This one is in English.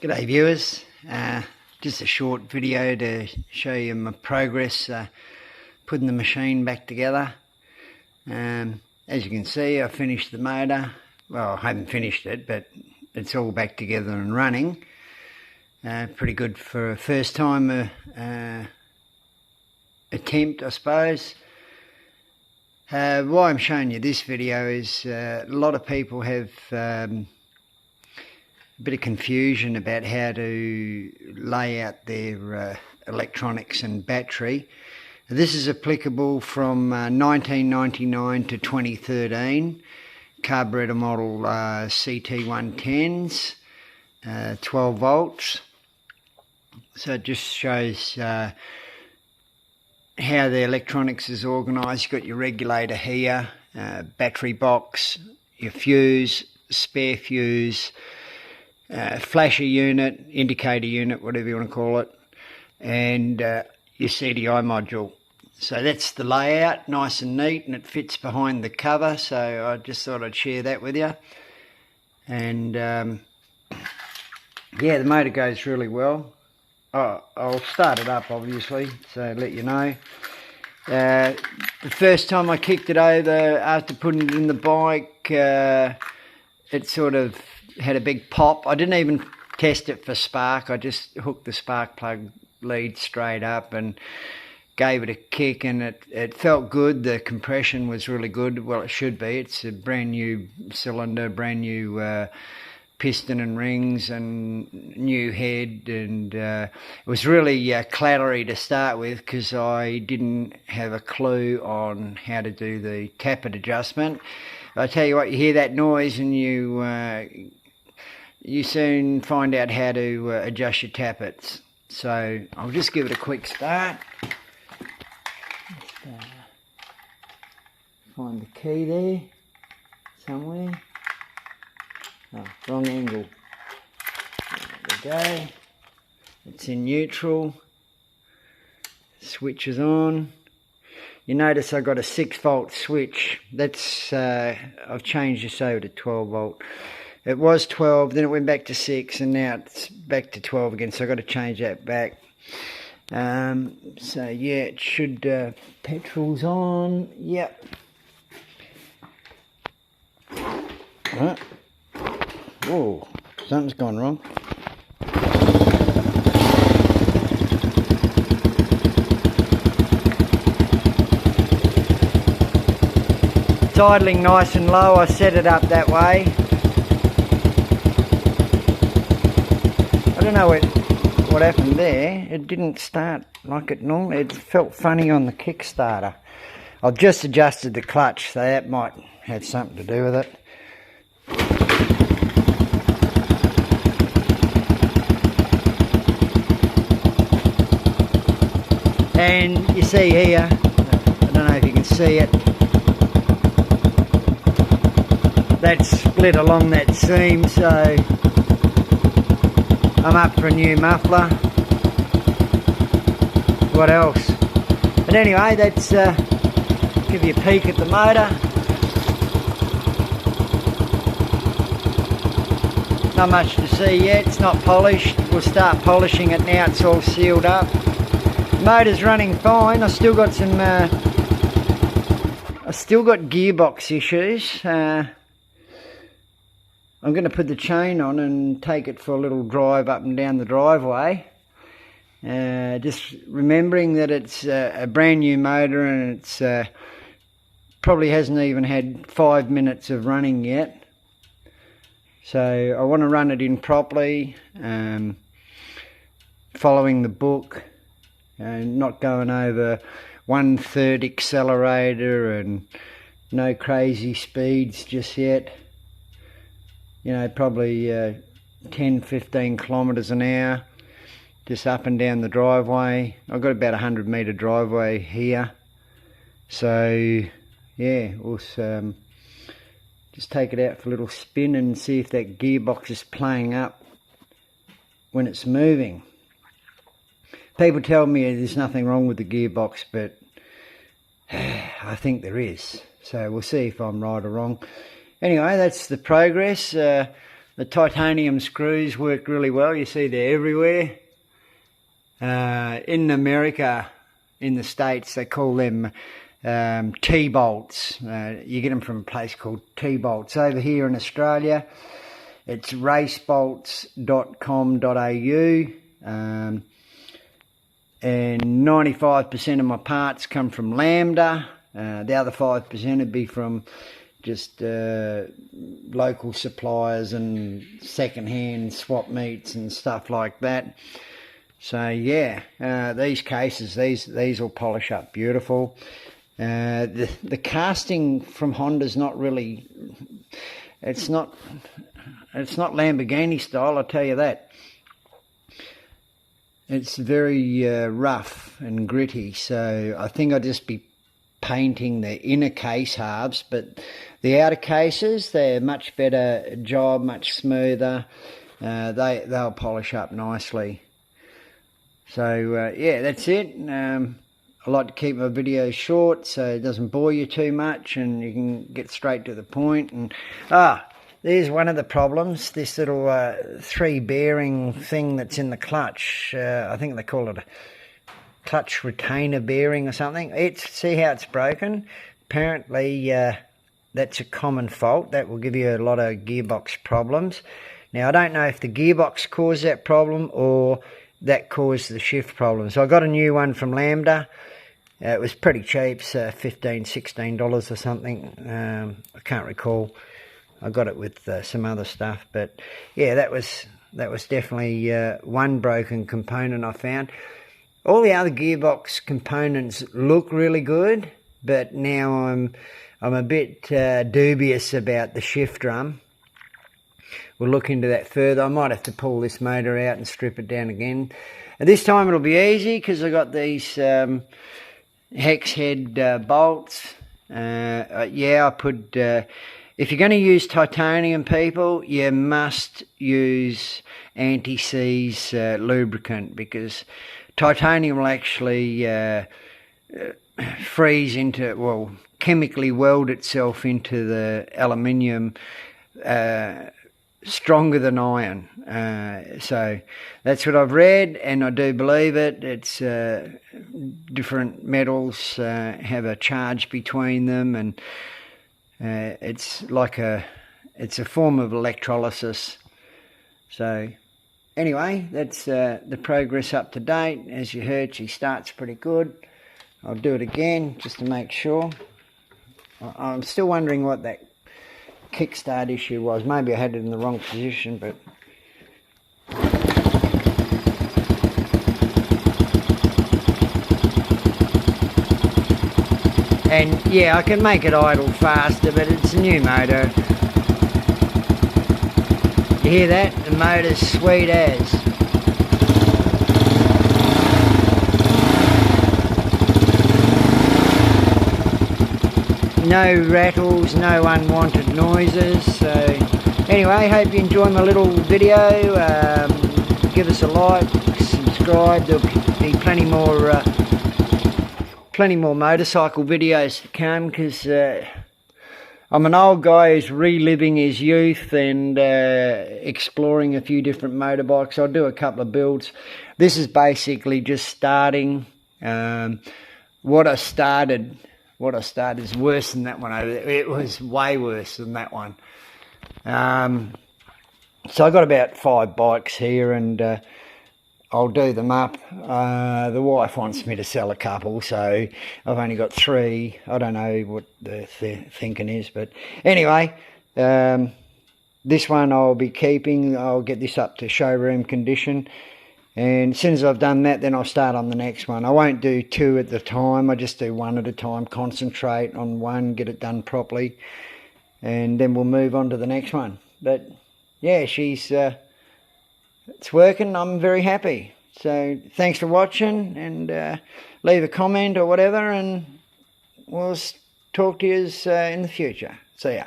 G'day viewers, just a short video to show you my progress putting the machine back together. As you can see, I finished the motor. Well, I haven't finished it, but it's all back together and running. Pretty good for a first time attempt, I suppose. Why I'm showing you this video is a lot of people have a bit of confusion about how to lay out their electronics and battery. This is applicable from 1999 to 2013, carburetor model CT110s, 12 volts. So it just shows how the electronics is organised. You've got your regulator here, battery box, your fuse, spare fuse, flasher unit, indicator unit, whatever you want to call it, and your CDI module. So that's the layout, nice and neat, and it fits behind the cover, so I just thought I'd share that with you. And yeah, the motor goes really well. I'll start it up obviously, so let you know. The first time I kicked it over after putting it in the bike, it sort of had a big pop. I didn't even test it for spark. I just hooked the spark plug lead straight up and gave it a kick, and it felt good. The compression was really good. Well, it should be. It's a brand new cylinder, brand new piston and rings and new head, and it was really clattery to start with because I didn't have a clue on how to do the tappet adjustment. I tell you what, you hear that noise and you soon find out how to adjust your tappets. So I'll just give it a quick start. Find the key there somewhere. Oh, wrong angle. There we go. It's in neutral. Switch is on. You notice I got a 6-volt switch. That's I've changed this over to 12 volt. It was 12, then it went back to 6, and now it's back to 12 again, so I've got to change that back. So yeah, it should, petrol's on, yep. Right. Whoa, something's gone wrong. It's idling nice and low. I set it up that way. I don't know what happened there. It didn't start like it normally. It felt funny on the Kickstarter. I've just adjusted the clutch, so that might have something to do with it. And you see here, I don't know if you can see it, that's split along that seam, so I'm up for a new muffler. What else? But anyway, that's give you a peek at the motor. Not much to see yet. It's not polished. We'll start polishing it now. It's all sealed up. Motor's running fine. I still got some. I still got gearbox issues. I'm going to put the chain on and take it for a little drive up and down the driveway. Just remembering that it's a brand new motor, and it's probably hasn't even had 5 minutes of running yet. So I want to run it in properly, following the book, and not going over 1/3 accelerator and no crazy speeds just yet. You know, probably 10-15 kilometres an hour, just up and down the driveway. I've got about a 100-metre driveway here, so yeah, we'll just take it out for a little spin and see if that gearbox is playing up when it's moving. People tell me there's nothing wrong with the gearbox, but I think there is, so we'll see if I'm right or wrong. Anyway, that's the progress. The The titanium screws work really well. You see they're everywhere. In America, in the States, they call them T-bolts. You get them from a place called T-bolts. Over here in Australia, it's racebolts.com.au. And 95% of my parts come from Lambda. The other 5% would be from just local suppliers and second-hand swap meets and stuff like that. So yeah, these cases, these will polish up beautiful. The casting from Honda's not really, it's not Lamborghini style, I'll tell you that. It's very rough and gritty, so I think I'll just be painting the inner case halves, but the outer cases, they're much better job, much smoother. They'll polish up nicely. So yeah, that's it. I like to keep my videos short so it doesn't bore you too much and you can get straight to the point. And there's one of the problems, this little 3-bearing thing that's in the clutch. I think they call it a clutch retainer bearing or something. See how it's broken? Apparently that's a common fault. That will give you a lot of gearbox problems. Now I don't know if the gearbox caused that problem or that caused the shift problem. So I got a new one from Lambda. It was pretty cheap, $15, $16 or something. I can't recall. I got it with some other stuff, but yeah, that was definitely one broken component I found. All the other gearbox components look really good, but now I'm a bit dubious about the shift drum. We'll look into that further. I might have to pull this motor out and strip it down again. And this time it'll be easy because I got these hex head bolts. Yeah, I put. If you're going to use titanium, people, you must use anti-seize lubricant, because titanium will actually freeze into, well, chemically weld itself into the aluminium stronger than iron. So that's what I've read, and I do believe it. It's different metals have a charge between them, and it's a form of electrolysis. So anyway, that's the progress up to date. As you heard, she starts pretty good. I'll do it again just to make sure. I'm still wondering what that kickstart issue was. Maybe I had it in the wrong position, but and yeah, I can make it idle faster, but it's a new motor. You hear that? The motor's sweet as. No rattles, no unwanted noises. So anyway, hope you enjoy my little video. Give us a like, subscribe. There'll be plenty more motorcycle videos to come, because I'm an old guy who's reliving his youth and exploring a few different motorbikes. I'll do a couple of builds. This is basically just starting. What I started is worse than that one over there. It was way worse than that one. So I got about 5 bikes here, and I'll do them up. The wife wants me to sell a couple, so I've only got 3. I don't know what the thinking is, but anyway, this one I'll be keeping. I'll get this up to showroom condition, and as soon as I've done that, then I'll start on the next one. I won't do 2 at the time. I just do 1 at a time, concentrate on one, get it done properly, and then we'll move on to the next one. But yeah, it's working. I'm very happy. So thanks for watching, and leave a comment or whatever, and we'll talk to you in the future. See ya.